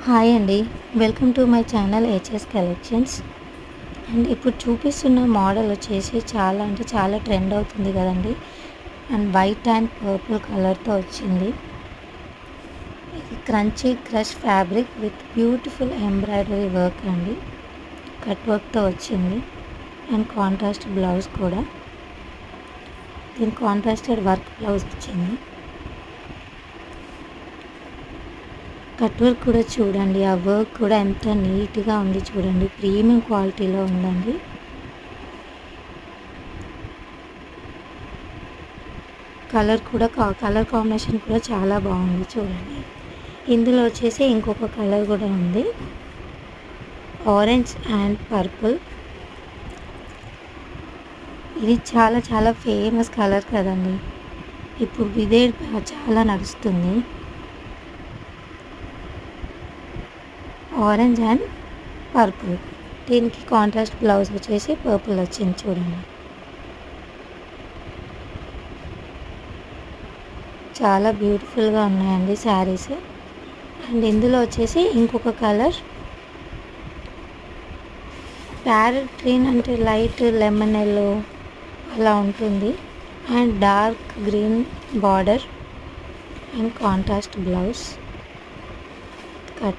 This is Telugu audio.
హాయ్ అండి. Welcome to my channel HS collections. And ఇప్పుడు చూపిస్తున్న మోడల్ వచ్చేసి చాలా అంటే చాలా ట్రెండ్ అవుతుంది కదండి. అండ్ వైట్ అండ్ పర్పుల్ కలర్తో వచ్చింది. ఇది crunchy crush fabric with beautiful embroidery work అండి. కట్ వర్క్తో వచ్చింది. అండ్ కాంట్రాస్ట్ బ్లౌజ్ కూడా, దీని కాంట్రాస్టెడ్ వర్క్ బ్లౌజ్ వచ్చింది. కట్ వర్క్ కూడా చూడండి, ఆ వర్క్ కూడా ఎంత నీట్గా ఉంది చూడండి. ప్రీమియం క్వాలిటీలో ఉందండి. కలర్ కాంబినేషన్ కూడా చాలా బాగుంది చూడండి. ఇందులో వచ్చేసి ఇంకొక కలర్ కూడా ఉంది, ఆరెంజ్ అండ్ పర్పుల్. ఇది చాలా చాలా ఫేమస్ కలర్ కదండి, ఇప్పుడు ఇదే చాలా నడుస్తుంది. ఆరెంజ్ అండ్ పర్పుల్, దీనికి కాంట్రాస్ట్ బ్లౌజ్ వచ్చేసి పర్పుల్ వచ్చింది చూడండి. చాలా బ్యూటిఫుల్గా ఉన్నాయండి శారీస్. అండ్ ఇందులో వచ్చేసి ఇంకొక కలర్ ప్యారెట్ గ్రీన్, అంటే లైట్ లెమన్ ఎల్లో అలా ఉంటుంది. And dark green border and contrast blouse.